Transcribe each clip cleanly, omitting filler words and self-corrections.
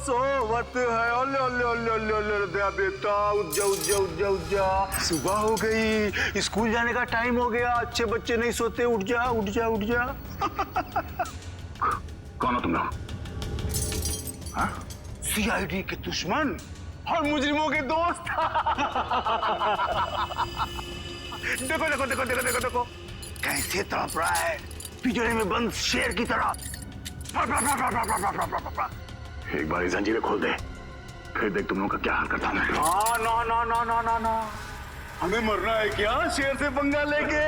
सोवत है। ओले ओले ओले ओले ओले दया बेटा, उठ जा उठ जा उठ जा उठ जा। सुबह हो गई, स्कूल जाने का टाइम हो गया। अच्छे बच्चे नहीं सोते, उठ जा उठ जा उठ जा। कौन हो तुम लोग? सीआईडी के दुश्मन और मुजरिमों के दोस्त। देखो देखो देखो देखो देखो देखो कैसे तड़प रहा है, पिंजरे में बंद शेर की तरह। एक बार जंजीरें खोल दे, फिर देख तुम लोगों का क्या हाल करता हूं। ना ना ना ना ना ना, हमें मरना है क्या शेर से पंगा लेके?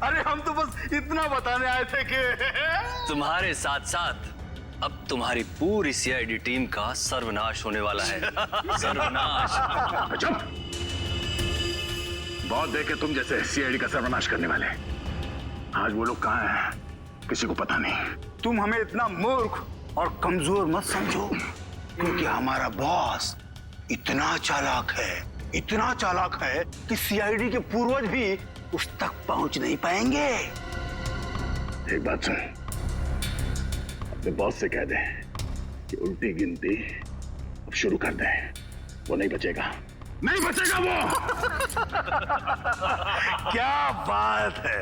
अरे हम तो बस इतना बताने आए थे कि तुम्हारे साथ साथ अब तुम्हारी पूरी सीआईडी टीम का सर्वनाश होने वाला है। सर्वनाश। चुप! बहुत देखे तुम जैसे सीआईडी का सर्वनाश करने वाले। आज वो लोग कहाँ हैं किसी को पता नहीं। तुम हमें इतना मूर्ख और कमजोर मत समझो, क्योंकि हमारा बॉस इतना चालाक है कि सीआईडी के पूर्वज भी उस तक पहुंच नहीं पाएंगे। एक बात सुन, अपने बॉस से कह दे कि उल्टी गिनती अब शुरू कर दे। वो नहीं बचेगा, नहीं बचेगा वो। क्या बात है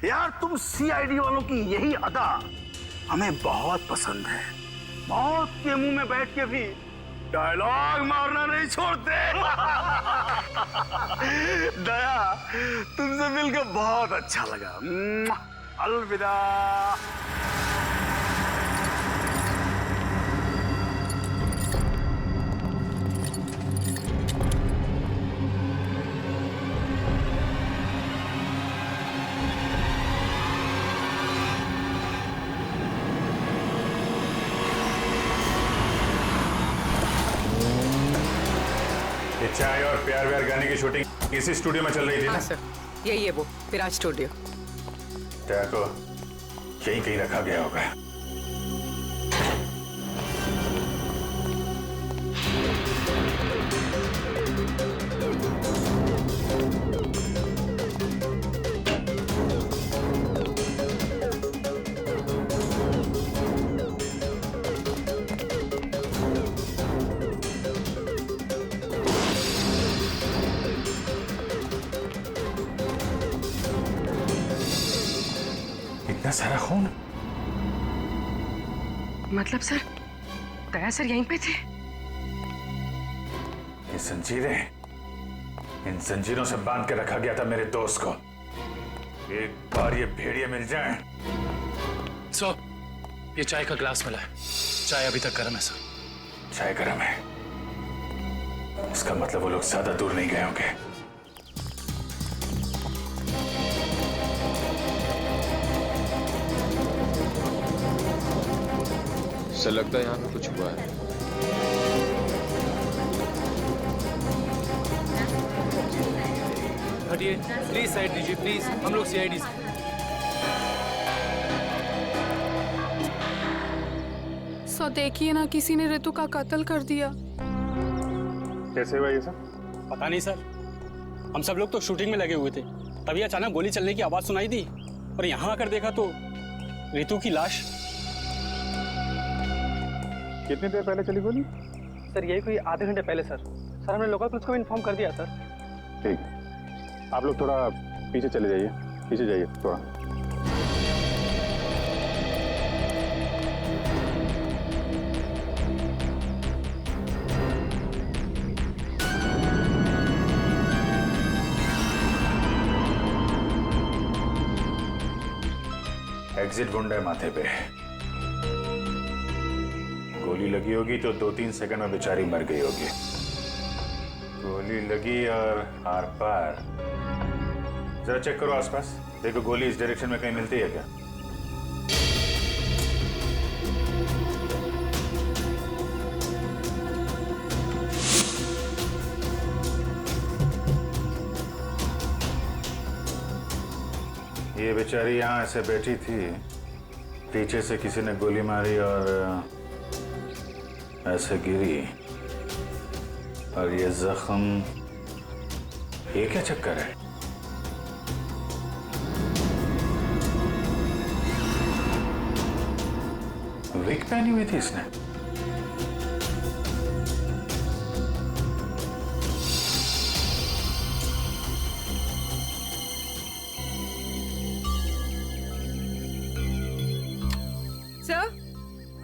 यार, तुम सीआईडी वालों की यही अदा हमें बहुत पसंद है। मौत के मुंह में बैठ के भी डायलॉग मारना नहीं छोड़ते। दया, तुमसे मिलकर बहुत अच्छा लगा। अलविदा। चाय और प्यार व्यार गाने की शूटिंग इसी स्टूडियो में चल रही थी ना? हाँ सर, यही है वो विराज स्टूडियो। क्या को यहीं कहीं रखा गया होगा। इतना सारा खून? मतलब सर, दया सर यहीं पे थे? ये जंजीरें, इन जंजीरों से बांध के रखा गया था मेरे दोस्त को। एक बार ये भेड़िए मिल जाएं। सर, ये चाय का ग्लास मिला है। चाय अभी तक गर्म है सर। चाय गर्म है, इसका मतलब वो लोग ज्यादा दूर नहीं गए होंगे। से लगता है यहाँ पे कुछ हुआ है। हटिए प्लीज, साइड दीजिए प्लीज, हम लोग सीआईडी से। सो देखिए ना, किसी ने ऋतु का कत्ल कर दिया। कैसे हुआ ये सब? पता नहीं सर, हम सब लोग तो शूटिंग में लगे हुए थे, तभी अचानक गोली चलने की आवाज सुनाई दी और यहाँ आकर देखा तो ऋतु की लाश। कितनी देर पहले चली गोली? सर यही कोई आधे घंटे पहले सर। सर हमने लोकल पुलिस को भी इन्फॉर्म कर दिया सर। ठीक है, आप लोग थोड़ा पीछे चले जाइए, पीछे जाइए थोड़ा। एग्जिट गुंडा है माथे पे। गोली लगी होगी तो 2-3 सेकंड में बेचारी मर गई होगी। गोली लगी और आर पार। जरा चेक करो आसपास, देखो गोली इस डायरेक्शन में कहीं मिलती है क्या? ये बेचारी यहाँ ऐसे बैठी थी, पीछे से किसी ने गोली मारी और ऐसे गिरी, और ये जख्म, ये क्या चक्कर है? विग पहनी हुई थी इसने।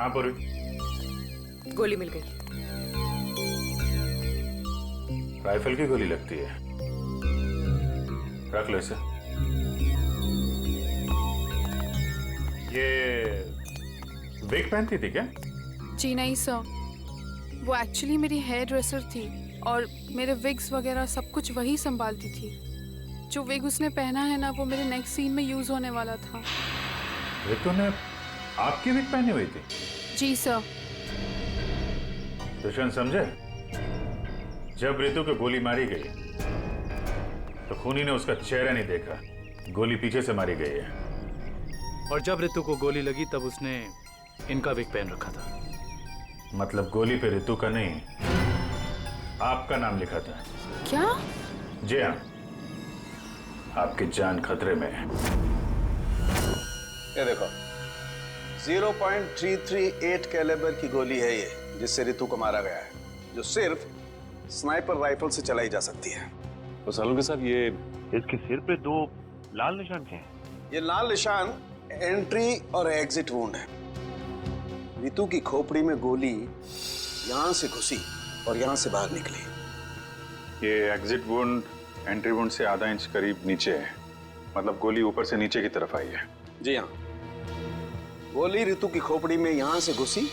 हाँ पूरी, गोली मिल गई। राइफल की गोली लगती है। रख लो इसे। ये विग पहनती थी क्या? जी नहीं सर, वो एक्चुअली मेरी हेयर ड्रेसर थी और मेरे विग्स वगैरह सब कुछ वही संभालती थी। जो विग उसने पहना है ना, वो मेरे नेक्स्ट सीन में यूज होने वाला था। रितु ने आपकी विग पहनी हुई थी? जी सर। दुष्यंत समझे, जब रितु को गोली मारी गई तो खूनी ने उसका चेहरा नहीं देखा, गोली पीछे से मारी गई है। और जब रितु को गोली लगी तब उसने इनका विग पहन रखा था। मतलब गोली पे रितु का नहीं, आपका नाम लिखा था। क्या? जी हाँ, आपकी जान खतरे में है। ये देखो, 0.338 कैलिबर की गोली है ये, जिससे रितु को मारा गया है, जो सिर्फ स्नाइपर राइफल से चलाई जा सकती है। तो सालुंके साहब, ये इसके सिर पे 2 लाल निशान क्या हैं? ये लाल निशान एंट्री और एग्जिट वुंड है। रितु की खोपड़ी में गोली यहां से घुसी और यहां से बाहर निकली। ये एग्जिट वुंड एंट्री वुंड से आधा इंच करीब नीचे है, मतलब गोली ऊपर से नीचे की तरफ आई है। जी हाँ, गोली रितु की खोपड़ी में यहां से घुसी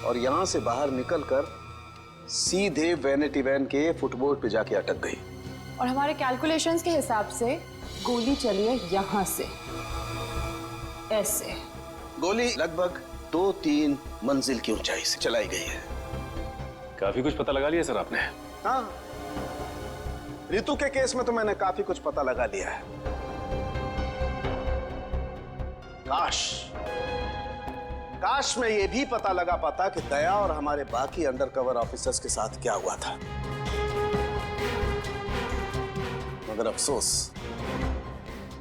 और यहां से बाहर निकलकर सीधे वैनिटी वैन के फुटबोर्ड पे जाके अटक गई। और हमारे कैलकुलेशंस के हिसाब से गोली चली है यहाँ से, ऐसे। गोली लगभग 2-3 मंजिल की ऊंचाई से चलाई गई है। काफी कुछ पता लगा लिया सर आपने? हाँ, रितु के केस में तो मैंने काफी कुछ पता लगा लिया है। काश में ये भी पता लगा पाता कि दया और हमारे बाकी अंडरकवर ऑफिसर्स के साथ क्या हुआ था, मगर अफसोस,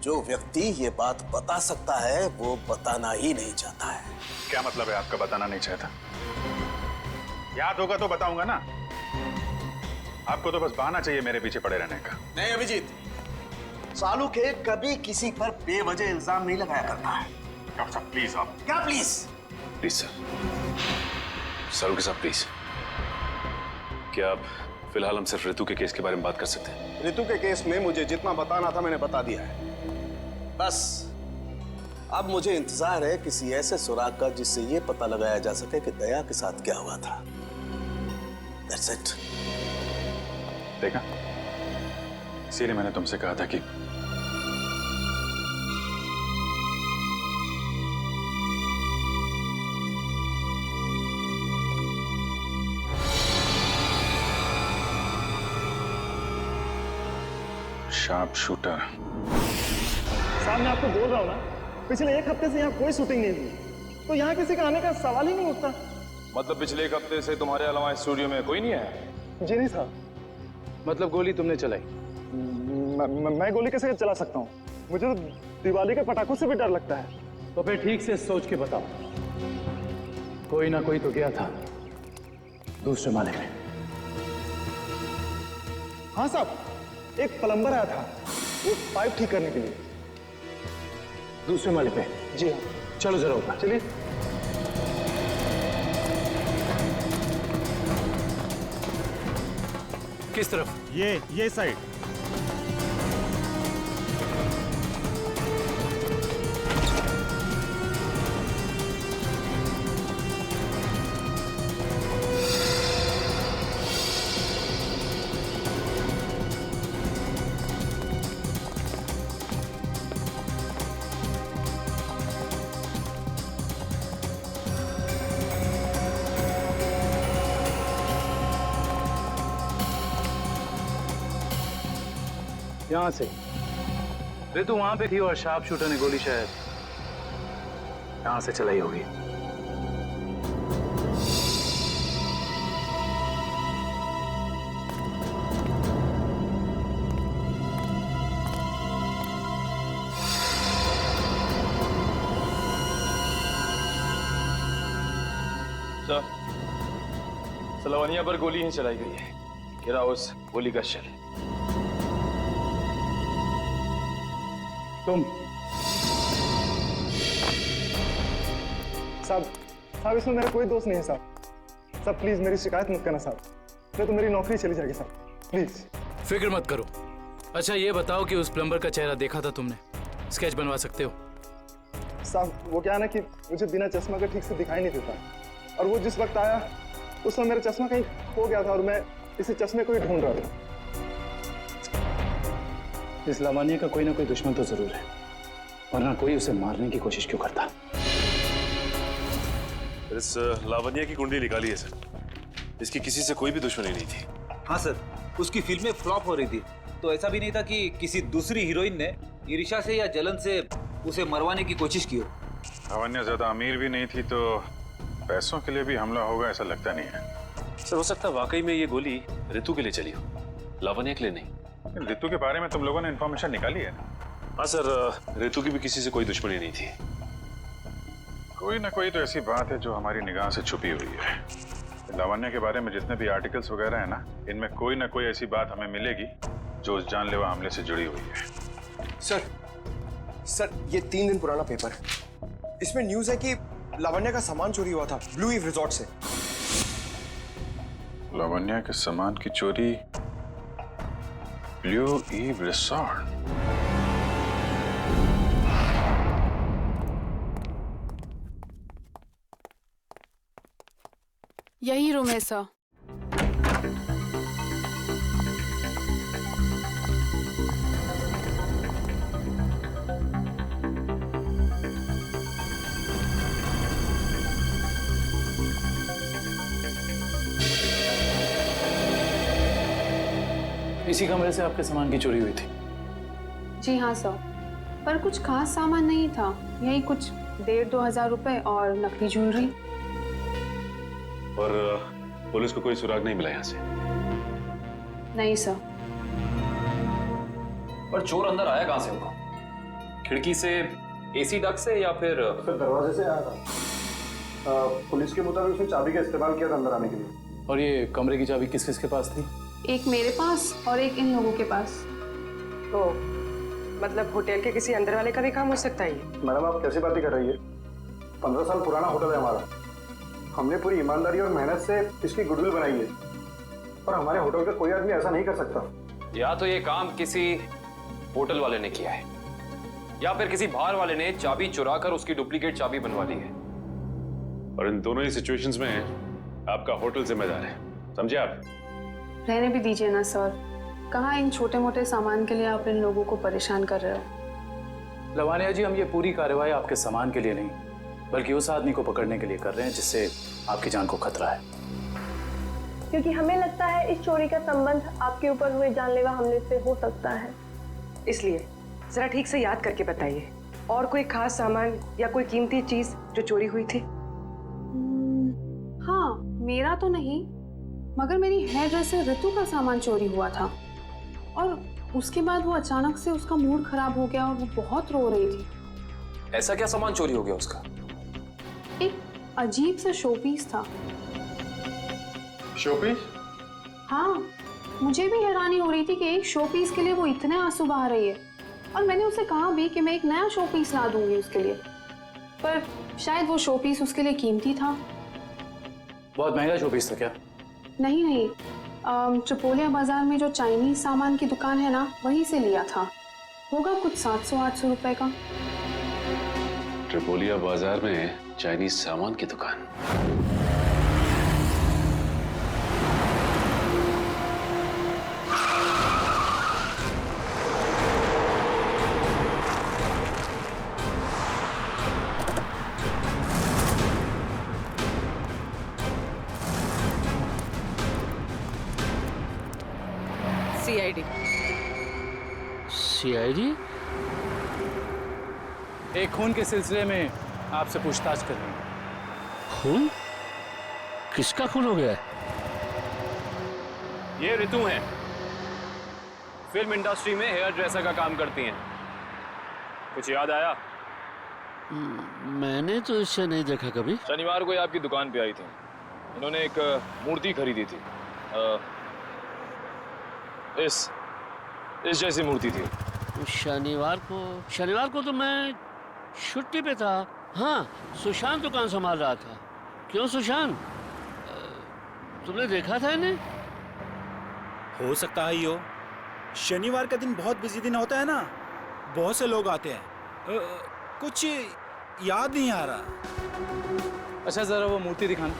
जो व्यक्ति ये बात बता सकता है वो बताना ही नहीं चाहता है। क्या मतलब है आपका बताना नहीं चाहता? याद होगा तो बताऊंगा ना। आपको तो बस बहाना चाहिए मेरे पीछे पड़े रहने का। नहीं अभिजीत, सालू के कभी किसी पर बेवजह इल्जाम नहीं लगाया करता है। डॉक्टर साहब प्लीज आप। क्या प्लीज? प्लीज सर, सालुंके साहब प्लीज, क्या आप फिलहाल हम सिर्फ रितु के केस के बारे में बात कर सकते हैं? रितु के केस में मुझे जितना बताना था मैंने बता दिया है। बस अब मुझे इंतजार है किसी ऐसे सुराग का जिससे ये पता लगाया जा सके कि दया के साथ क्या हुआ था। That's it. देखा, इसीलिए मैंने तुमसे कहा था कि शार्प शूटर। साहब मैं आपको बोल रहा हूँ ना, पिछले 1 हफ्ते से यहाँ कोई शूटिंग नहीं हुई, तो यहाँ किसी का आने का सवाल ही नहीं उठता। मतलब पिछले 1 हफ्ते से तुम्हारे अलावा स्टूडियो में कोई नहीं आया? जी नहीं साहब। मतलब गोली तुमने चलाई? मैं गोली कैसे चला सकता हूँ? मुझे तो दिवाली के पटाखों से भी डर लगता है। तो फिर ठीक से सोच के बताओ, कोई ना कोई तो गया था दूसरे माले में। हाँ साहब, एक प्लम्बर आया था वो पाइप ठीक करने के लिए। दूसरे माले पे? जी हाँ। चलो जरा ऊपर चलिए। किस तरफ? ये साइड। यहां से रितु वहां पे थी और शार्प शूटर ने गोली शायद यहां से चलाई होगी। सलवानिया पर गोली ही चलाई गई है। गिरा उस गोली का शेल। तुम साहब साहब इसमें मेरा कोई दोस्त नहीं है साहब। साहब प्लीज मेरी शिकायत मत करना साहब, नहीं तो मेरी नौकरी चली जाएगी साहब, प्लीज। फिक्र मत करो। अच्छा ये बताओ कि उस प्लम्बर का चेहरा देखा था तुमने? स्केच बनवा सकते हो? साहब वो क्या है ना कि मुझे बिना चश्मा के ठीक से दिखाई नहीं देता, और वो जिस वक्त आया उस समय मेरा चश्मा कहीं खो गया था और मैं इसी चश्मे को ही ढूंढ रहा था। इस लावण्य का कोई ना कोई दुश्मन तो जरूर है, वरना कोई उसे मारने की कोशिश क्यों करता? इस लावण्य की कुंडली निकाली है सर, इसकी किसी से कोई भी दुश्मनी नहीं थी। हाँ सर, उसकी फिल्में फ्लॉप हो रही थी, तो ऐसा भी नहीं था कि किसी दूसरी हीरोइन ने ईर्ष्या से या जलन से उसे मरवाने की कोशिश की हो। लावण्य ज्यादा अमीर भी नहीं थी, तो पैसों के लिए भी हमला होगा ऐसा लगता नहीं है। सर हो सकता है वाकई में ये गोली ऋतु के लिए चली हो, लावण्य के लिए नहीं। ऋतु के बारे में तुम लोगों ने इन्फॉर्मेशन निकाली है ना? हाँ सर, ऋतु की भी किसी से कोई दुश्मनी नहीं थी। कोई ना कोई तो ऐसी बात है जो हमारी निगाह से छुपी हुई है। लावण्य के बारे में जितने भी आर्टिकल्स वगैरह है ना, इनमें कोई ना कोई ऐसी बात हमें मिलेगी जो उस जानलेवा हमले से जुड़ी हुई है। सर ये 3 दिन पुराना पेपर है, इसमें न्यूज़ है कि लावण्य का सामान चोरी हुआ था ब्लू ईव रिजॉर्ट से। लावण्य के सामान की चोरी ब्लू ईव रिसॉर्ट? यही रूम है सर। इसी कमरे से आपके सामान की चोरी हुई थी? जी हाँ सर, पर कुछ खास सामान नहीं था, यही कुछ 1,500-2 हज़ार रुपए और नकली ज्वेलरी। और पुलिस को कोई सुराग नहीं मिला यहाँ से? नहीं सर। पर चोर अंदर आया कहाँ से होगा? खिड़की से, एसी डक्ट से, या फिर दरवाजे से आया था। पुलिस के मुताबिक उसने चाबी का इस्तेमाल किया था अंदर आने के लिए। और ये कमरे की चाबी किस किस के पास थी? एक मेरे पास और एक इन लोगों के पास। तो मतलब होटल के किसी अंदर वाले का भी काम हो सकता है ये? मैडम आप कैसी बातें कर रही है? 15 साल पुराना होटल है हमारा, हमने पूरी ईमानदारी और मेहनत से इसकी गुडविल बनाई है, और हमारे होटल का कोई आदमी ऐसा नहीं कर सकता। या तो ये काम किसी होटल वाले ने किया है, या फिर किसी बाहर वाले ने चाबी चुरा कर उसकी डुप्लीकेट चाबी बनवा ली है। और इन दोनों ही सिचुएशंस में आपका होटल जिम्मेदार है, समझे आप? रहने भी दीजिए ना सर, कहाँ इन छोटे मोटे सामान के लिए आप इन लोगों को परेशान कर रहे हो? लावण्य जी, हम ये पूरी कार्रवाई आपके सामान के लिए नहीं, बल्कि उस आदमी को पकड़ने के लिए कर रहे हैं जिससे आपकी जान को खतरा है। क्योंकि हमें लगता है इस चोरी का संबंध आपके ऊपर हुए जानलेवा हमले से हो सकता है। इसलिए जरा ठीक से याद करके बताइए, और कोई खास सामान या कोई कीमती चीज जो चोरी हुई थी? हाँ, मेरा तो नहीं, मगर मेरी हेयर ड्रेसर ऋतु का सामान चोरी हुआ था, और उसके बाद वो अचानक से उसका मूड खराब हो गया और वो बहुत रो रही थी। ऐसा क्या सामान चोरी हो गया उसका? एक अजीब सा शोपीस था। शोपीस? हाँ, मुझे भी हैरानी हो रही थी कि एक शोपीस के लिए वो इतने आंसू बहा रही है, और मैंने उसे कहा भी कि मैं एक नया शोपीस ला दूंगी उसके लिए, पर शायद वो शोपीस उसके लिए कीमती था। बहुत महंगा शोपीस था क्या? नहीं नहीं, ट्रिपोलिया बाजार में जो चाइनीज सामान की दुकान है ना, वहीं से लिया था, होगा कुछ 700-800 रुपए का। ट्रिपोलिया बाजार में चाइनीज सामान की दुकान? CID। CID? एक खून के सिलसिले में आपसे पूछताछ कर रही हूँ। खून? किसका खून हो गया है? ये ऋतु हैं, फिल्म इंडस्ट्री में हेयर ड्रेसर का काम करती हैं। कुछ याद आया? मैंने तो इसे नहीं देखा कभी। शनिवार को ये आपकी दुकान पे आई थी, इन्होंने एक मूर्ति खरीदी थी, इस जैसी मूर्ति थी। शनिवार को तो मैं छुट्टी पे था। हाँ, सुशांत दुकान संभाल रहा था। क्यों सुशांत, तुमने देखा था इन्हें? हो सकता है यो शनिवार का दिन बहुत बिजी दिन होता है ना, बहुत से लोग आते हैं। कुछ याद नहीं आ रहा। अच्छा जरा वो मूर्ति दिखाना।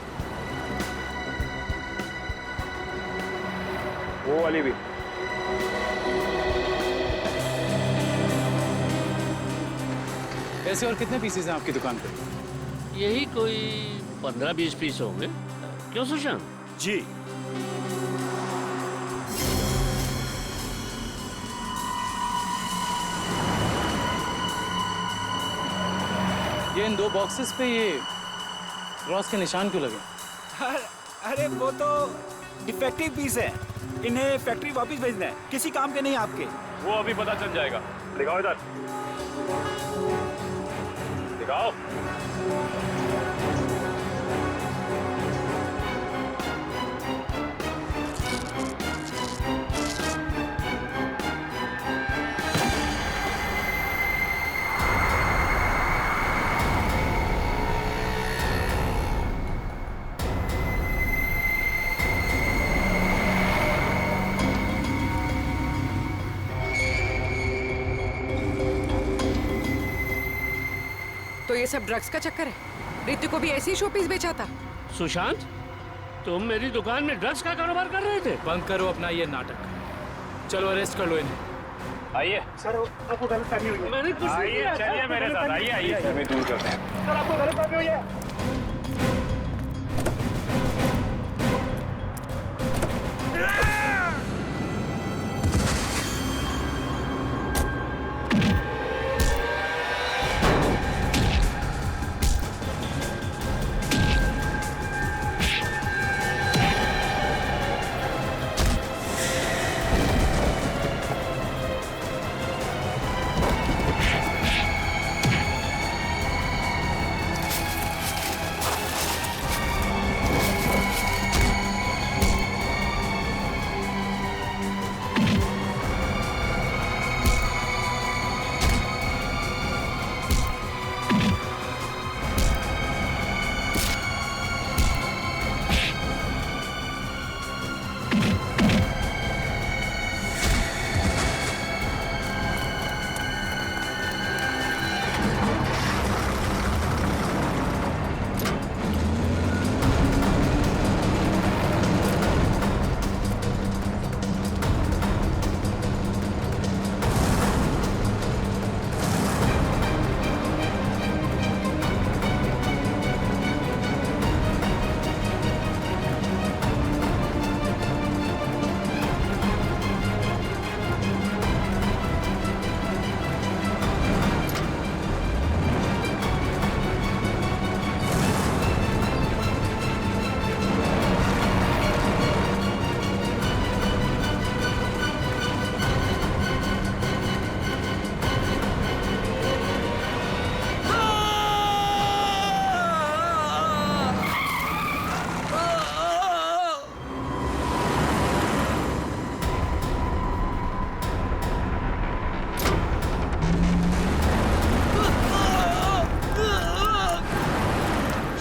वो वाली भी। ऐसे और कितने पीसेस हैं आपकी दुकान पे? यही कोई 15-20 पीस होंगे। क्यों सुशांत? जी। ये इन 2 बॉक्सेस पे ये क्रॉस के निशान क्यों लगे? अरे वो तो डिफेक्टिव पीस है, इन्हें फैक्ट्री वापस भेजना है, किसी काम के नहीं आपके। वो अभी पता चल जाएगा। दिखाओ इधर, दिखाओ। तो ये सब ड्रग्स का चक्कर है? रितु को भी ऐसी शोपीस बेचा था? सुशांत, तुम मेरी दुकान में ड्रग्स का कारोबार कर रहे थे? बंद करो अपना ये नाटक। चलो अरेस्ट कर लो इन्हें। आइए सर, आपको गलतफहमी हुई है। मैंने कुछ नहीं आइए, किया। चलिए मेरे साथ, आइए आइए, हमें दूर करते हैं। सर, आपको गलतफहमी हुई है।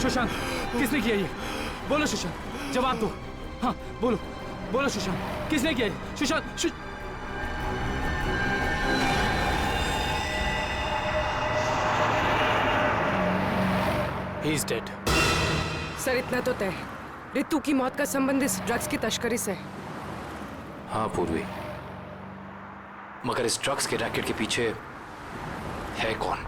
सुशांत, किसने किया ये? बोलो सुशांत, जवाब दो। हाँ बोलो, बोलो सुशांत, किसने किया ये? Sushant, He is dead. Sir इतना तो तय है, रितु की मौत का संबंध इस ड्रग्स की तस्करी से है। हाँ पूर्वी, मगर इस ड्रग्स के रैकेट के पीछे है कौन?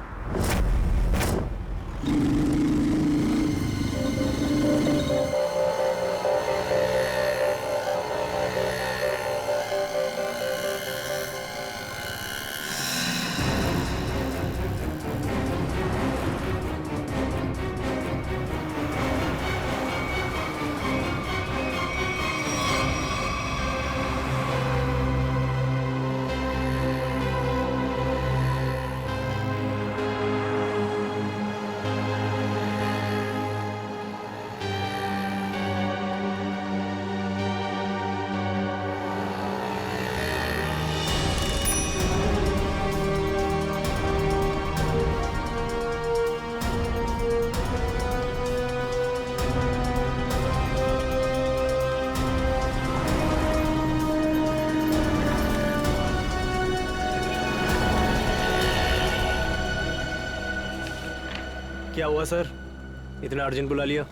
क्या हुआ सर, इतना अर्जेंट बुला लिया?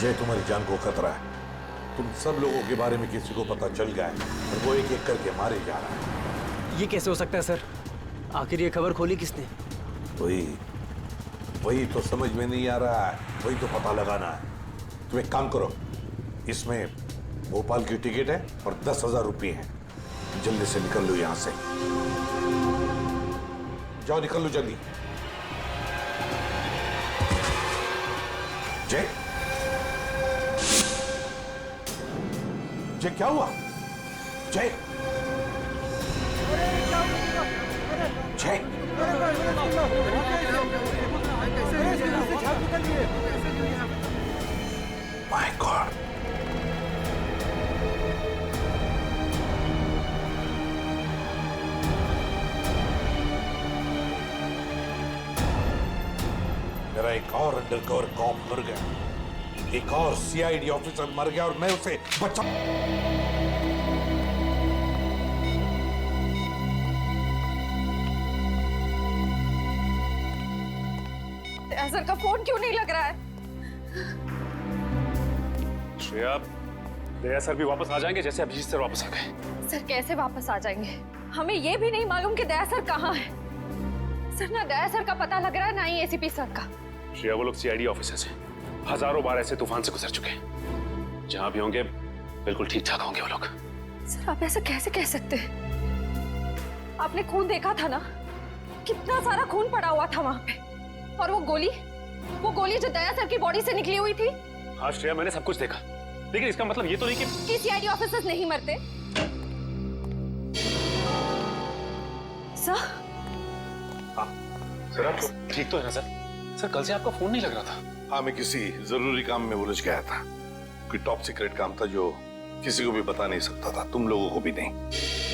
जय, तुम्हारी जान को खतरा है। तुम सब लोगों के बारे में किसी को पता चल गया है और वो एक एक करके मारे जा रहा है। ये कैसे हो सकता है सर? आखिर ये खबर खोली किसने? वही तो समझ में नहीं आ रहा है, वही तो पता लगाना है। तुम एक काम करो, इसमें भोपाल की टिकट है और 10,000 रुपये हैं। जल्दी से निकल लो यहां से, जाओ निकल लो जल्दी। जय, जय क्या हुआ? जय, जय, माय गॉड, मेरा एक और अंडरकवर कॉप मर गया, एक और सीआईडी ऑफिसर मर गया और मैं उसे बचा। सर का फोन क्यों नहीं लग रहा है? श्रेया, दया सर भी वापस आ जाएंगे जैसे अभिजीत सर वापस आ गए। सर कैसे वापस आ जाएंगे? हमें ये भी नहीं मालूम कि दया सर कहाँ है। सर ना दया सर का पता लग रहा है ना ही एसीपी सर का। श्रेया, वो लोग सीआईडी ऑफिसर्स हैं, हजारों बार ऐसे तूफान से गुजर चुके हैं। जहां भी होंगे बिल्कुल ठीक ठाक होंगे वो लोग। सर आप ऐसा कैसे कह सकते हैं? आपने खून देखा था ना, कितना सारा खून पड़ा हुआ था वहां पे। और वो गोली जो दया सर की बॉडी से निकली हुई थी। हाँ श्रेया, मैंने सब कुछ देखा, लेकिन इसका मतलब ये तो नहीं कि सीआईडी ऑफिसर्स नहीं मरते। सर, सर आप ठीक तो है ना सर? सर कल से आपका फोन नहीं लग रहा था। हाँ, मैं किसी जरूरी काम में उलझ गया था। कोई टॉप सीक्रेट काम था जो किसी को भी बता नहीं सकता था, तुम लोगों को भी नहीं।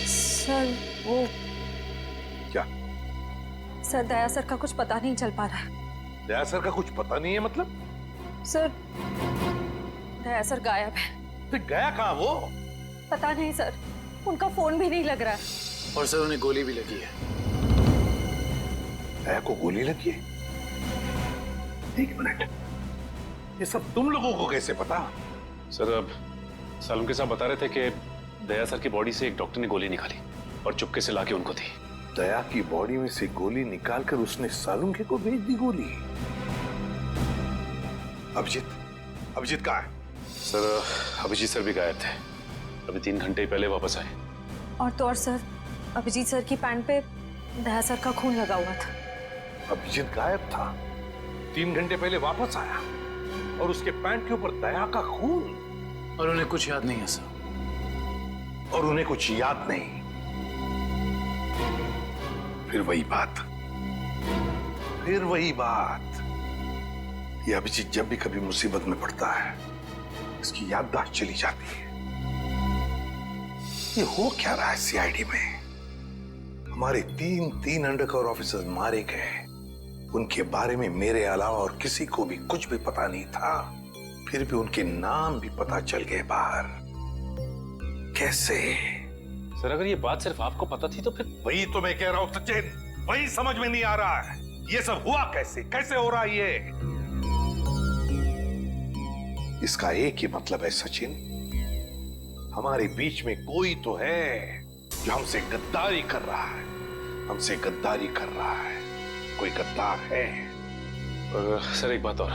सर वो क्या? सर दया सर का कुछ पता नहीं चल पा रहा है। दया सर का कुछ पता नहीं है मतलब? सर दया सर गायब है। तो गया कहाँ वो? पता नहीं सर, उनका फोन भी नहीं लग रहा है। और सर उन्हें गोली भी लगी है। दया को गोली लगी है? एक मिनट, ये सब तुम लोगों को कैसे पता? सर अब सालुम के साहब बता रहे थे कि दया सर की बॉडी से एक डॉक्टर ने गोली निकाली और चुपके से लाके उनको दी। दया की बॉडी में से गोली निकालकर उसने सालुंखे को भेज दी गोली। अभिजीत कहाँ है? सर अभिजीत सर भी गायब थे, अभी 3 घंटे पहले वापस आए। और तो और सर, अभिजीत सर की पैंट पे दया सर का खून लगा हुआ था। अभिजीत गायब था, 3 घंटे पहले वापस आया और उसके पैंट के ऊपर दया का खून। और उन्हें कुछ याद नहीं है सर। और उन्हें कुछ याद नहीं। फिर वही बात, ये अभिजीत जब भी कभी मुसीबत में पड़ता है, इसकी याददाश्त चली जाती है। ये हो क्या रहा है सीआईडी में? हमारे 3 अंडरकवर ऑफिसर्स मारे गए, उनके बारे में मेरे अलावा और किसी को भी कुछ भी पता नहीं था, फिर भी उनके नाम भी पता चल गए बाहर। कैसे? सर अगर ये बात सिर्फ आपको पता थी तो फिर? वही तो मैं कह रहा हूं सचिन, वही समझ में नहीं आ रहा है। ये सब हुआ कैसे हो रहा है ये? इसका एक ही मतलब है सचिन, हमारे बीच में कोई तो है जो हमसे गद्दारी कर रहा है, कोई गद्दार है। और सर एक बात और,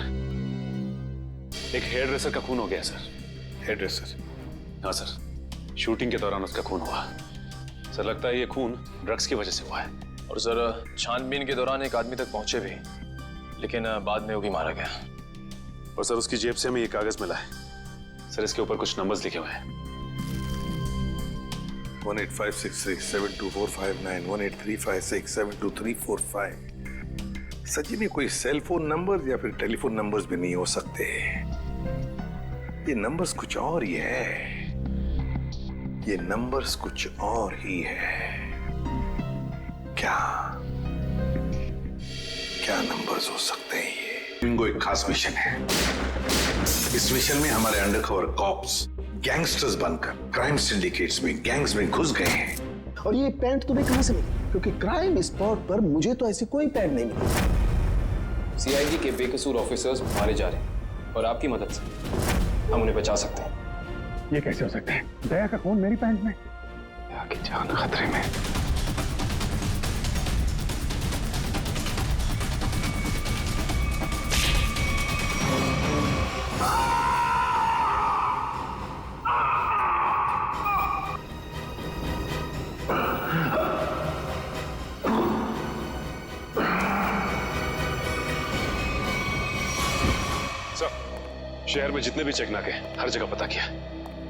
एक हेयर ड्रेसर का खून हो गया सर। Hairdresser? हाँ सर, शूटिंग के दौरान उसका खून हुआ। सर लगता है ये खून ड्रग्स की वजह से हुआ है। और सर छानबीन के दौरान एक आदमी तक पहुंचे भी, लेकिन बाद में वो भी मारा गया। और सर उसकी जेब से हमें ये कागज मिला है सर, इसके ऊपर कुछ नंबर्स लिखे हुए हैं। 1856372459, 1835672345। सचिन ये कोई सेल फोन नंबर या फिर टेलीफोन नंबर्स भी नहीं हो सकते, ये नंबर्स कुछ और ही है। ये नंबर्स कुछ और ही है। क्या नंबर्स हो सकते हैं ये? इनको एक खास मिशन है। इस मिशन में हमारे अंडरकवर कॉप्स गैंगस्टर्स बनकर क्राइम सिंडिकेट्स में, गैंग्स में घुस गए हैं। और ये पैंट तुम्हें कहां से मिली? क्योंकि क्राइम स्पॉट पर मुझे तो ऐसी कोई पैंट नहीं मिली। सीआईडी के बेकसूर ऑफिसर्स मारे जा रहे हैं और आपकी मदद से हम उन्हें बचा सकते हैं। ये कैसे हो सकता है? दया का खून मेरी पैंट में। दया की जान खतरे में। शहर में जितने भी चेक नाके हर जगह पता किया,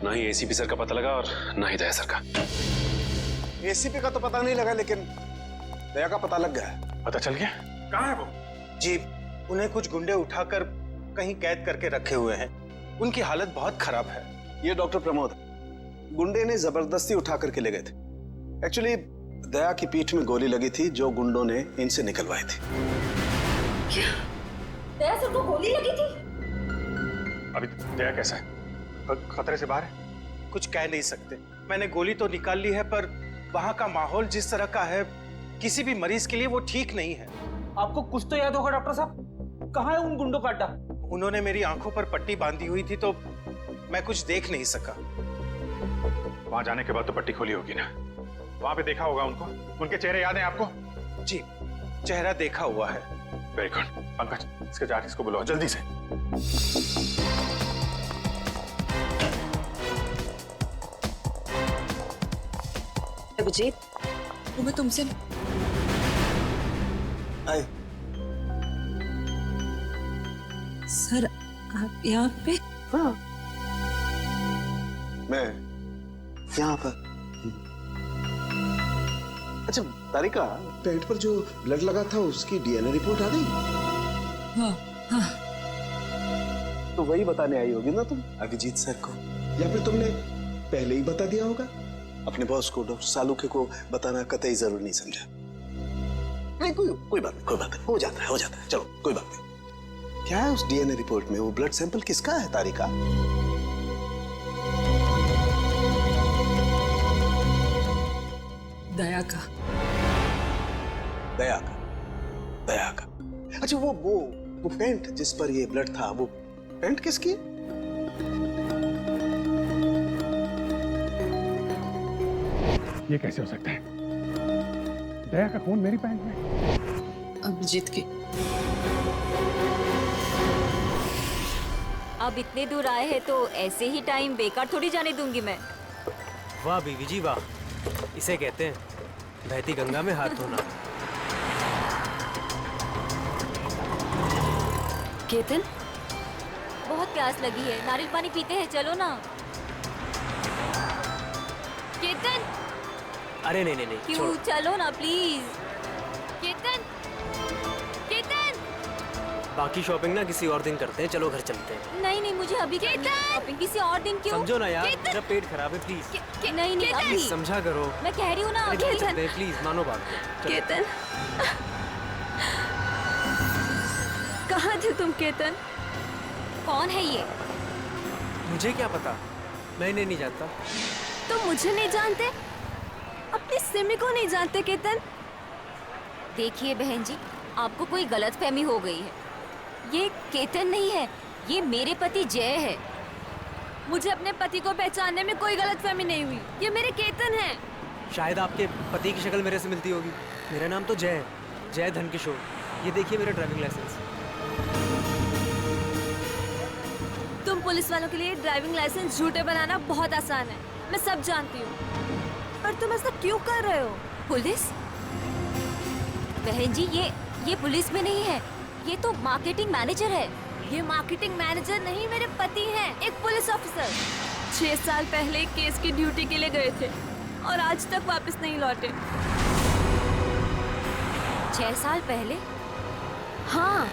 ना ही एसीपी सर का पता लगा और ना ही दया सर का। एसीपी का तो पता नहीं लगा, लेकिन दया का पता लग गया। पता चल गया? कहाँ है वो? जी, उन्हें कुछ गुंडे उठाकर कहीं कैद करके रखे हुए हैं। उनकी हालत बहुत खराब है। ये डॉक्टर प्रमोद, गुंडे ने जबरदस्ती उठा करके ले गए थे। एक्चुअली दया की पीठ में गोली लगी थी जो गुंडों ने इनसे निकलवाई थी। दया सर को गोली लगी थी? अभी दया कैसा है? खतरे से बाहर है? कुछ कह नहीं सकते। मैंने गोली तो निकाल ली है, पर वहाँ का माहौल जिस तरह का है, किसी भी मरीज के लिए वो ठीक नहीं है। आपको कुछ तो याद होगा डॉक्टर साहब, कहाँ है उन गुंडों का अड्डा? उन्होंने मेरी आंखों पर पट्टी बांधी हुई थी तो मैं कुछ देख नहीं सका। वहां जाने के बाद तो पट्टी खोली होगी ना? वहां पे देखा होगा उनको? उनके चेहरे याद हैं आपको? जी, चेहरा देखा हुआ है। Very good. पंकज, इसके जाट को बुलाओ जल्दी से। अभिजीत, मैं तुमसे आए। सर, आप यहाँ पे? हाँ, मैं यहाँ पर। अच्छा तारिका, पेट पर जो ब्लड लगा था उसकी डीएनए रिपोर्ट आ गई? हाँ, हाँ। तो वही बताने आई होगी ना तुम अभिजीत सर को, या फिर तुमने पहले ही बता दिया होगा? अपने बॉस को, डॉक्टर सालुखे को बताना कतई जरूरी नहीं समझा? नहीं, कोई बात नहीं, हो जाता है, चलो कोई बात नहीं। क्या है उस डीएनए रिपोर्ट में? वो ब्लड सैंपल किसका है तारिका? दया का। दया का। अच्छा, वो पेंट जिस पर ये ब्लड था, वो पेंट किसकी? ये कैसे हो सकता है? दया का खून मेरी पैंट में। अभिजीत की। अब इतने दूर आए हैं तो ऐसे ही टाइम बेकार थोड़ी जाने दूंगी मैं। वाह बीवी जी वाह, इसे कहते हैं बहती गंगा में हाथ धोना। केतन, बहुत प्यास लगी है, नारियल पानी पीते हैं, चलो ना। केतन, अरे नहीं, क्यों? चलो ना प्लीज। केतन, बाकी शॉपिंग ना किसी और दिन करते हैं, चलो घर चलते हैं। नहीं, मुझे अभी शॉपिंग किसी और दिन क्यों? समझो ना यार, मेरा पेट खराब है, प्लीज। नहीं अभी समझा करो। मैं कह रही हूँ ना, प्लीज मानो बात। केतन, कहाँ थे तुम केतन? कौन है ये? मुझे क्या पता, मैं इन्हें नहीं जानता। तुम मुझे नहीं जानते? अपनी सिमी को नहीं जानते केतन? देखिए बहन जी, आपको कोई गलतफहमी हो गई है। ये केतन नहीं है, ये मेरे पति जय है। मुझे अपने पति को पहचानने में कोई गलतफहमी नहीं हुई, ये मेरे केतन हैं। शायद आपके पति की शक्ल मेरे से मिलती होगी। मेरा नाम तो जय है, जय धनकिशोर। ये देखिए मेरा ड्राइविंग लाइसेंस। तुम पुलिस वालों के लिए ड्राइविंग लाइसेंस झूठे बनाना बहुत आसान है, मैं सब जानती हूँ। पर तुम ऐसा क्यों कर रहे हो? पुलिस? बहन जी, ये पुलिस में नहीं है, ये तो मार्केटिंग मैनेजर है। ये मार्केटिंग मैनेजर नहीं, मेरे पति हैं, एक पुलिस ऑफिसर। 6 साल पहले केस की ड्यूटी के लिए गए थे और आज तक वापस नहीं लौटे। 6 साल पहले? हाँ।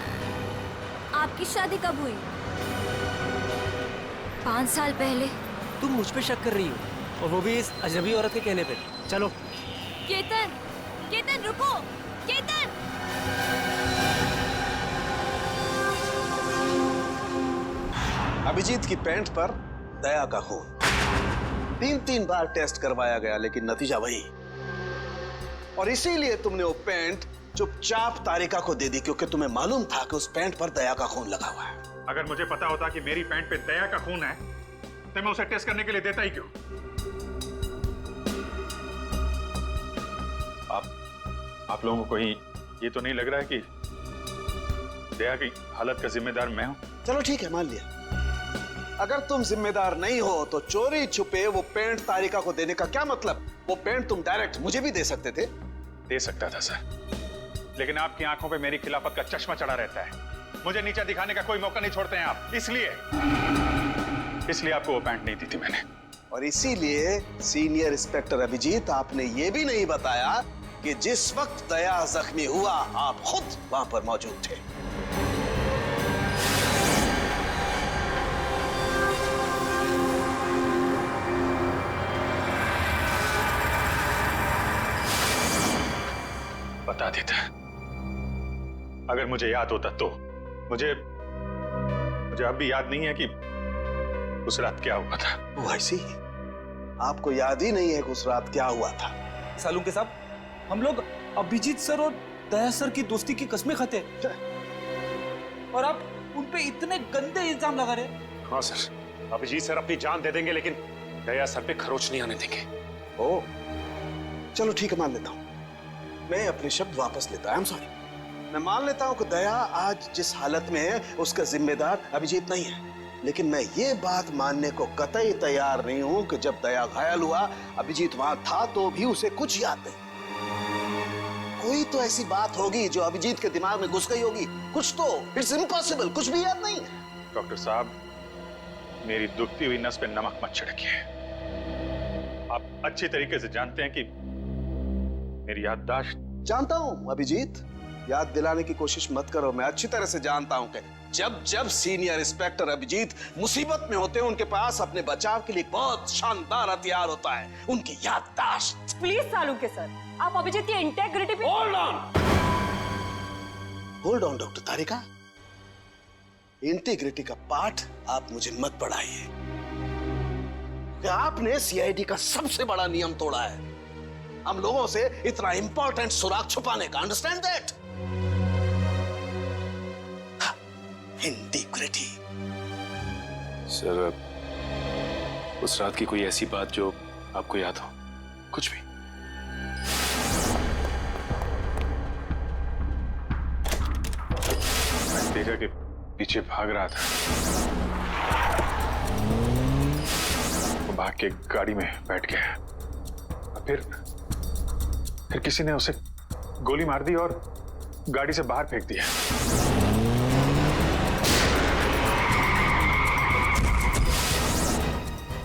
आपकी शादी कब हुई? 5 साल पहले। तुम मुझ पे शक कर रही हो, और वो भी इस अजनबी औरत के कहने पे। चलो। केतन रुको, केतन! अभिजीत की पैंट पर दया का खून। 3 बार टेस्ट करवाया गया, लेकिन नतीजा वही। और इसीलिए तुमने वो पैंट चुपचाप तारिका को दे दी क्योंकि तुम्हें मालूम था कि उस पैंट पर दया का खून लगा हुआ है। अगर मुझे पता होता कि मेरी पैंट पे दया का खून है तो मैं उसे टेस्ट करने के लिए देता ही क्यों? आप लोगों को कहीं ये तो नहीं लग रहा है कि दया की हालत का जिम्मेदार मैं हूं? चलो ठीक है, मान लिया। अगर तुम जिम्मेदार नहीं हो तो चोरी छुपे वो पेंट तारिका को देने का क्या मतलब? वो पेंट तुम डायरेक्ट मुझे भी दे सकते थे। दे सकता था सर, लेकिन आपकी आंखों पे मेरी खिलाफत का चश्मा चढ़ा रहता है। मुझे नीचा दिखाने का कोई मौका नहीं छोड़ते हैं आप, इसलिए आपको वो पैंट नहीं दी थी मैंने। और इसीलिए सीनियर इंस्पेक्टर अभिजीत, आपने ये भी नहीं बताया कि जिस वक्त दया जख्मी हुआ आप खुद वहां पर मौजूद थे। बता देता, अगर मुझे याद होता तो। मुझे अब भी याद नहीं है कि उस रात क्या हुआ था। वो ऐसी ही आपको याद ही नहीं है कि उस रात क्या हुआ था। सालुंके साहब, हम लोग अभिजीत सर और दया सर की दोस्ती की कस्में खाते हैं और आप उन पे इतने गंदे इल्जाम लगा रहे। हाँ सर, अभिजीत सर अपनी जान दे देंगे लेकिन दया सर पे खरोच नहीं आने देंगे। ओ, चलो ठीक है, मान लेता हूं। मैं अपने शब्द वापस लेता हूं। I am sorry. मैं मान लेता हूं कि दया आज जिस हालत में है उसका जिम्मेदार अभिजीत नहीं है, लेकिन मैं ये बात मानने को कतई तैयार नहीं हूं कि जब दया घायल हुआ अभिजीत वहां था तो भी उसे कुछ याद नहीं। कोई तो ऐसी बात होगी जो अभिजीत के दिमाग में घुस गई होगी, कुछ तो। इट्स इम्पॉसिबल, कुछ भी याद नहीं। डॉक्टर साहब, मेरी दुखती हुई नस पे नमक मत छिड़किए। आप अच्छी तरीके से जानते हैं कि मेरी याददाश्त। जानता हूं अभिजीत, याद दिलाने की कोशिश मत करो। मैं अच्छी तरह से जानता हूं कि जब सीनियर इंस्पेक्टर अभिजीत मुसीबत में होते हैं उनके पास अपने बचाव के लिए बहुत शानदार हथियार होता है, उनकी याददाश्त। प्लीज सालुंके सर, आप अभिजीत की इंटेग्रिटी पे hold on doctor Tarika. Integrity का पाठ आप मुझे मत पढ़ाइए कि आपने सीआईडी का सबसे बड़ा नियम तोड़ा है, हम लोगों से इतना इंपॉर्टेंट सुराग छुपाने का। Understand that? इंटीग्रिटी। सर, उस रात की कोई ऐसी बात जो आपको याद हो? कुछ भी? मैं तेजा के पीछे भाग रहा था, वो भाग के गाड़ी में बैठ गया। फिर किसी ने उसे गोली मार दी और गाड़ी से बाहर फेंक दिया।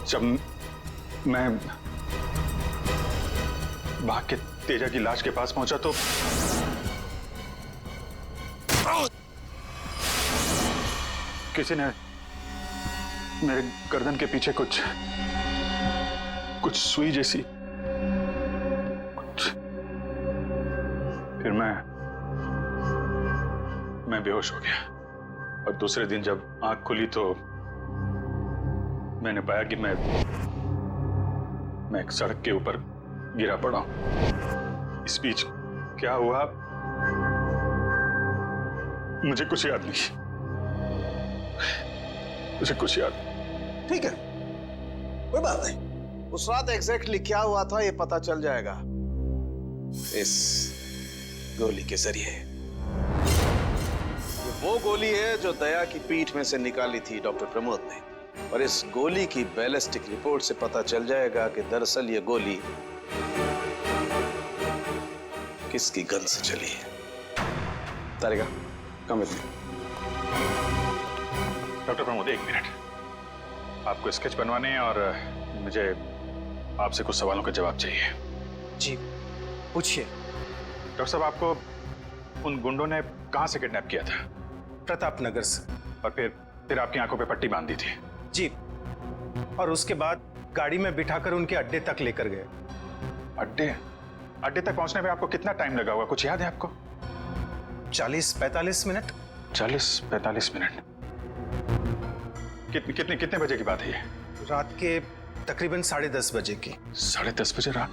जब मैं भाग के तेजा की लाश के पास पहुंचा तो किसी ने मेरे गर्दन के पीछे कुछ सुई जैसी, फिर मैं बेहोश हो गया। और दूसरे दिन जब आंख खुली तो मैंने पाया कि मैं एक सड़क के ऊपर गिरा पड़ा हूं। इस बीच क्या हुआ मुझे कुछ याद नहीं, मुझे कुछ याद। ठीक है, कोई बात नहीं। उस रात एग्जैक्टली क्या हुआ था ये पता चल जाएगा इस गोली के जरिए। ये वो गोली है जो दया की पीठ में से निकाली थी डॉक्टर प्रमोद ने, और इस गोली की बैलिस्टिक रिपोर्ट से पता चल जाएगा कि दरअसल ये गोली किसकी गन से चली है। Tarika, come with me. Doctor Pramod, एक मिनट। आपको स्केच बनवाने हैं और मुझे आपसे कुछ सवालों का जवाब चाहिए। जी, पूछिए। डॉक्टर साहब, आपको उन गुंडों ने कहां से किडनैप किया था? प्रताप नगर से। और फिर आपकी आंखों पे पट्टी बांध दी थी? जी, और उसके बाद गाड़ी में बिठाकर उनके अड्डे तक लेकर गए। अड्डे तक पहुंचने में आपको कितना टाइम लगा होगा, कुछ याद है आपको? 40-45 मिनट। 40-45 मिनट? कितने बजे की बात है ये? रात के तकरीबन 10:30 बजे की। 10:30 बजे रात?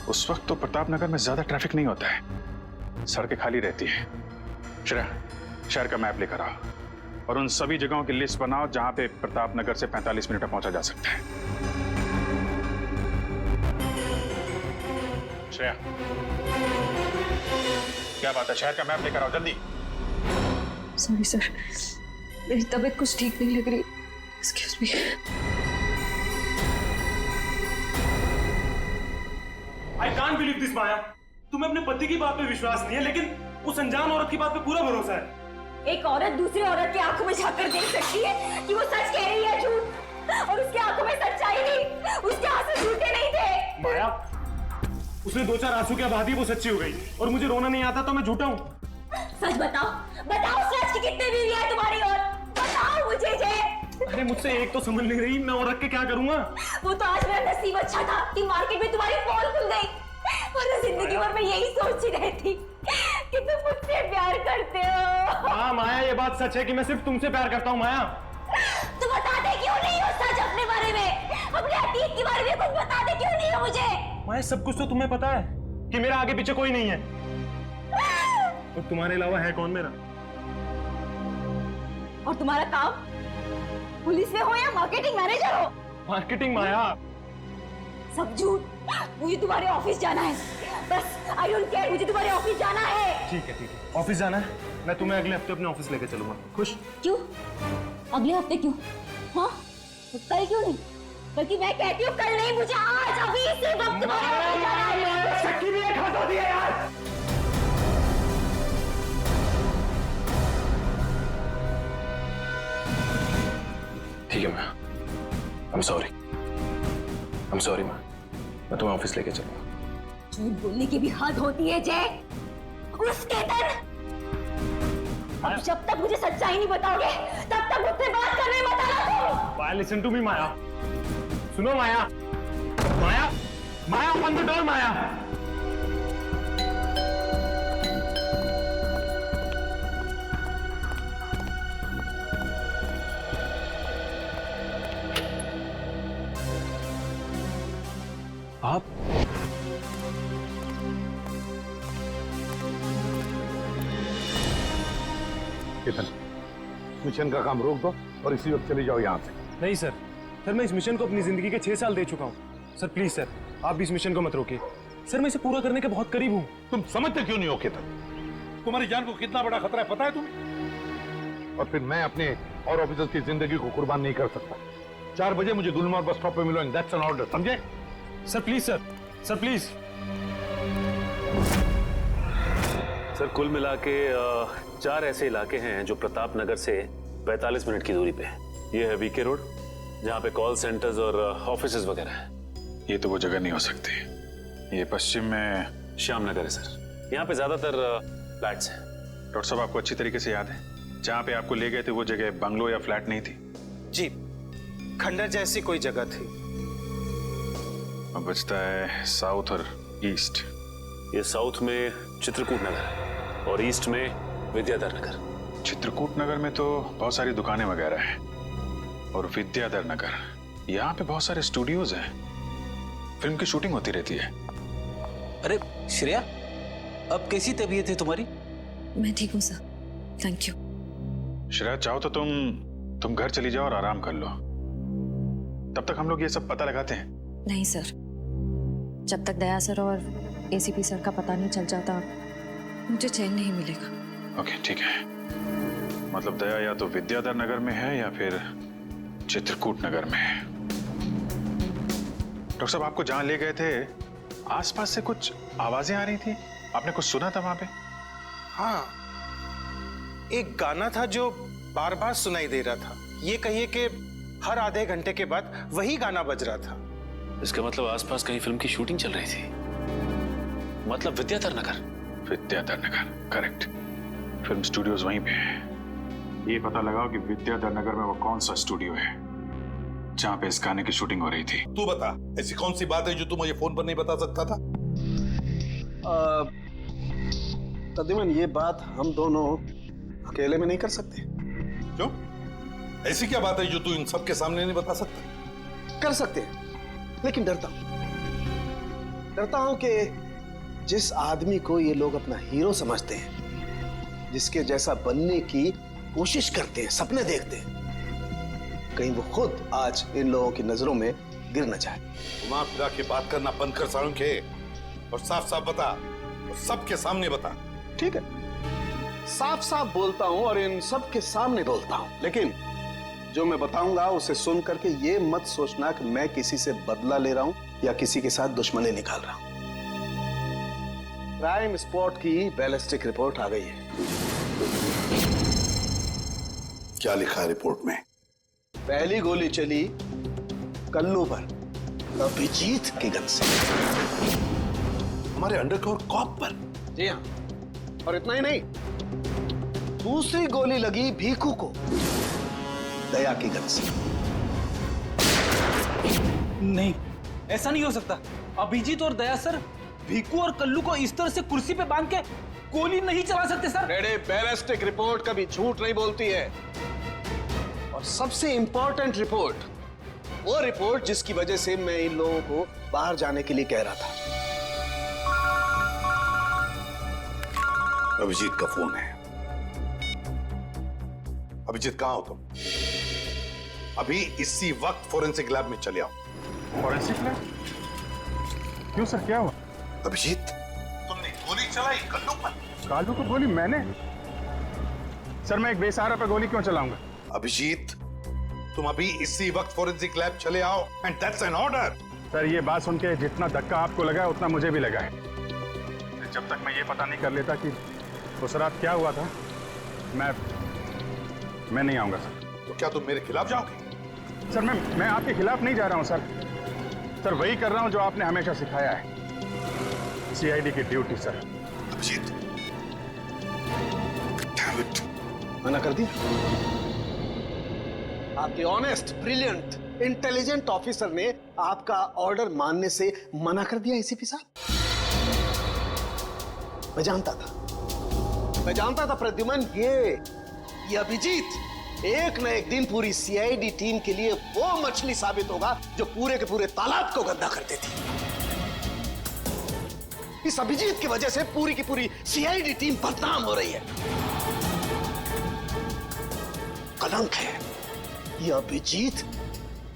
उस वक्त तो प्रताप नगर में ज्यादा ट्रैफिक नहीं होता है। सड़कें खाली रहती है। श्रेया, शहर का मैप लेकर आओ और उन सभी जगहों की लिस्ट बनाओ जहां पे प्रताप नगर से 45 मिनट में पहुंचा जा सकता है। श्रेया, क्या बात है? शहर का मैप लेकर आओ जल्दी। सॉरी सर, मेरी तबीयत कुछ ठीक नहीं लग रही। Excuse me. I can't believe this Maya. तुम्हें अपने पति की बात पे विश्वास नहीं है, लेकिन उस अनजान औरत की बात पे पूरा भरोसा है। एक औरत दूसरी औरत की आंखों में झांक कर देख सकती है कि वो सच कह रही है झूठ, और उसकी आंखों में सच्चाई नहीं, उसके आंसू झूठे नहीं थे। माया, उसने 2-4 आंसू क्या बहा दिए, वो सच्ची हो गई, और मुझे रोना नहीं आता तो मैं झूठा हूँ। सच बताओ, बताओ सच की कितने बीवी है तुम्हारी, और बताओ मुझे जे। अरे मुझसे एक तो समझ नहीं रही, मैं और रख के क्या करूँगा? वो तो आज मेरा नसीब अच्छा था कि मार्केट में तुम्हारी पोल खुल गई, और जिंदगी भर मैं यही सोचती रहती कि तुम मुझसे प्यार करते हो। हाँ माया, ये बात सच है कि मैं सिर्फ तुमसे प्यार करता हूँ। माया, तुम बताते क्यों नहीं हो सच अपने बारे में, अपने अतीत के बारे में कुछ बताते क्यों नहीं हो मुझे? माया, सब कुछ तो तुम्हें पता है कि मेरा आगे पीछे कोई नहीं है, और तुम्हारे अलावा है कौन मेरा? और तुम्हारा काम पुलिस में हो या मार्केटिंग मैनेजर हो? मार्केटिंग माया, सब झूठ। मुझे तुम्हारे ऑफिस जाना है, बस आई डोंट केयर, मुझे तुम्हारे ऑफिस जाना है। ठीक है ठीक है, ऑफिस जाना है, मैं तुम्हें अगले हफ्ते अपने ऑफिस लेके चलूंगा। खुश? क्यों अगले हफ्ते क्यों? हाँ कल क्यों नहीं? बल्कि मैं कहती हूँ कल नहीं, मुझे आज अभी इसी वक्त तुम्हारे ऑफिस जाना है। शक्की भी एक हाथ होती है यार। ठीक है मैं I'm sorry माँ, मैं तुम्हें ऑफिस लेके चलूंगा। झूठ बोलने की भी हद होती है जय। उसके दिन अब जब तक मुझे सच्चाई नहीं बताओगे तब तक मुझसे बात करने मत आना। माया, लिसन टू मी माया, सुनो माया, माया, माया, ओपन द डोर माया। आप केतन, मिशन का काम रोक दो और इसी वक्त चले जाओ यहाँ से। नहीं सर, मैं इस मिशन को अपनी जिंदगी के 6 साल दे चुका हूँ। सर प्लीज सर, आप भी इस मिशन को मत रोकिए। सर मैं इसे पूरा करने के बहुत करीब हूँ। तुम समझते क्यों नहीं हो केतन? तुम्हारी जान को कितना बड़ा खतरा है पता है तुम्हें? और फिर मैं अपने और ऑफिसर्स की जिंदगी को कुर्बान नहीं कर सकता। 4 बजे मुझे गुलमर्ग बस स्टॉप पे मिलो, दैट्स एन ऑर्डर, समझे? Sir please sir, sir please. Sir कुल मिला के 4 ऐसे इलाके हैं जो प्रताप नगर से 45 मिनट की दूरी पे है। ये है वीके रोड, जहाँ पे कॉल सेंटर्स और ऑफिसेज वगैरह हैं। ये तो वो जगह नहीं हो सकती। ये पश्चिम में श्याम नगर है सर, यहाँ पे ज्यादातर फ्लैट्स हैं। डॉक्टर साहब, आपको अच्छी तरीके से याद है जहाँ पे आपको ले गए थे वो जगह बंगलो या फ्लैट नहीं थी? जी, खंडर जैसी कोई जगह थी। अब बचता है साउथ और ईस्ट। ये साउथ में चित्रकूट नगर और ईस्ट में विद्याधर नगर। चित्रकूट नगर में तो बहुत सारी दुकानें वगैरह हैं, और विद्याधर नगर यहाँ पे बहुत सारे स्टूडियोज हैं, फिल्म की शूटिंग होती रहती है। अरे श्रेया, अब कैसी तबीयत है तुम्हारी? मैं ठीक हूँ सर, थैंक यू। श्रेया, चाहो तो तुम घर चली जाओ और आराम कर लो, तब तक हम लोग ये सब पता लगाते हैं। नहीं सर, जब तक दया सर और एसीपी सर का पता नहीं चल जाता मुझे चैन नहीं मिलेगा। ओके ठीक है, मतलब दया या तो विद्याधर नगर में है या फिर चित्रकूट नगर में है। डॉक्टर साहब, आपको जहां ले गए थे आसपास से कुछ आवाजें आ रही थी, आपने कुछ सुना था वहां पे? हाँ, एक गाना था जो बार बार सुनाई दे रहा था। ये कहिए कि हर आधे घंटे के बाद वही गाना बज रहा था। इसका मतलब आसपास कहीं फिल्म की शूटिंग चल रही थी, मतलब Vidyadhar Nagar. Vidyadhar Nagar, correct. Film studios वहीं पे है। ये पता लगाओ कि विद्याधर नगर में वो कौन सा स्टूडियो है जहां पे इस गाने की शूटिंग हो रही थी। तू बता, ऐसी कौन सी बात है जो तू मुझे फोन पर नहीं बता सकता था? कदीमन, ये बात हम दोनों अकेले में नहीं कर सकते। क्यों? ऐसी क्या बात है जो तू इन सबके सामने नहीं बता सकता? कर सकते हैं, लेकिन डरता हूं कि जिस आदमी को ये लोग अपना हीरो समझते हैं, जिसके जैसा बनने की कोशिश करते हैं, सपने देखते हैं, कहीं वो खुद आज इन लोगों की नजरों में गिर न जाए। घुमा फिरा के बात करना बंद कर साळुंखे और साफ साफ बता, और सबके सामने बता। ठीक है, साफ साफ बोलता हूं और इन सब के सामने बोलता हूं, लेकिन जो मैं बताऊंगा उसे सुन करके ये मत सोचना कि मैं किसी से बदला ले रहा हूं या किसी के साथ दुश्मनी निकाल रहा हूं। क्राइम स्पॉट की बैलिस्टिक रिपोर्ट आ गई है। क्या लिखा है रिपोर्ट में? पहली गोली चली कल्लू पर, अभिजीत की गन से। हमारे अंडरकवर कॉप पर? जी हाँ, और इतना ही नहीं, दूसरी गोली लगी भीखू को, दया की गन से। नहीं, ऐसा नहीं हो सकता। अभिजीत और दया सर भीकू और कल्लू को इस तरह से कुर्सी पे बांध के गोली नहीं चला सकते सर। रेडे, बैलिस्टिक रिपोर्ट कभी झूठ नहीं बोलती है। और सबसे इंपॉर्टेंट रिपोर्ट, वो रिपोर्ट जिसकी वजह से मैं इन लोगों को बाहर जाने के लिए कह रहा था। अभिजीत का फोन है। अभिजीत कहां हो तुम? अभी इसी वक्त फोरेंसिक लैब में चले आओ। Forensic lab? क्यों सर, क्या हुआ? अभिजीत, तुमने गोली चलाई कल्लू पर। कालू को गोली मैंने? सर, मैं एक बेसहारा पर गोली क्यों चलाऊंगा? अभिजीत, तुम अभी इसी वक्त फोरेंसिक लैब चले आओ, and that's an order. Sir, ये बात सुन के जितना धक्का आपको लगा है उतना मुझे भी लगा है। जब तक मैं ये पता नहीं कर लेता कि उस रात क्या हुआ था, मैं नहीं आऊंगा सर। तो क्या तुम मेरे खिलाफ जाओगे? सर, मैं आपके खिलाफ नहीं जा रहा हूं सर। सर, वही कर रहा हूं जो आपने हमेशा सिखाया है, सीआईडी की ड्यूटी सर। अभिजीत, मना कर दिया? आपके ऑनेस्ट, ब्रिलियंट, इंटेलिजेंट ऑफिसर ने आपका ऑर्डर मानने से मना कर दिया एसीपी साहब। मैं जानता था प्रद्युमन, ये अभिजीत एक न एक दिन पूरी सीआईडी टीम के लिए वो मछली साबित होगा जो पूरे के पूरे तालाब को गंदा कर देती। इस अभिजीत की वजह से पूरी की पूरी सीआईडी टीम बदनाम हो रही है। कलंक है ये अभिजीत,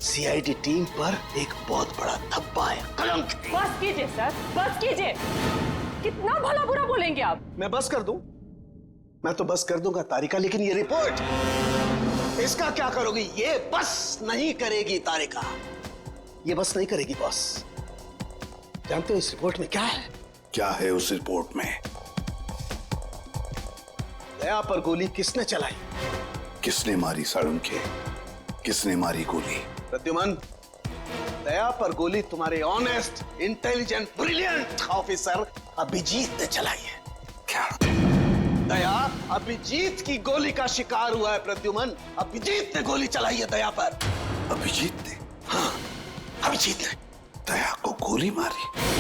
सीआईडी टीम पर एक बहुत बड़ा धब्बा है, कलंक। बस कीजिए सर, बस कीजिए। कितना भला बुरा बोलेंगे आप? मैं बस कर दूं? मैं तो बस कर दूंगा तारिका, लेकिन ये रिपोर्ट, इसका क्या करोगी? ये बस नहीं करेगी तारिका, ये बस नहीं करेगी बॉस। जानते हो इस रिपोर्ट में क्या है? क्या है उस रिपोर्ट में? दया पर गोली किसने चलाई? किसने मारी साळुंखे? किसने मारी गोली? प्रद्युमन, दया पर गोली तुम्हारे honest, intelligent, brilliant officer Abhijeet ने चलाई है। क्या? दया अभिजीत की गोली का शिकार हुआ है प्रद्युमन। अभिजीत ने गोली चलाई है दया पर। अभिजीत ने? हाँ, अभिजीत ने दया को गोली मारी।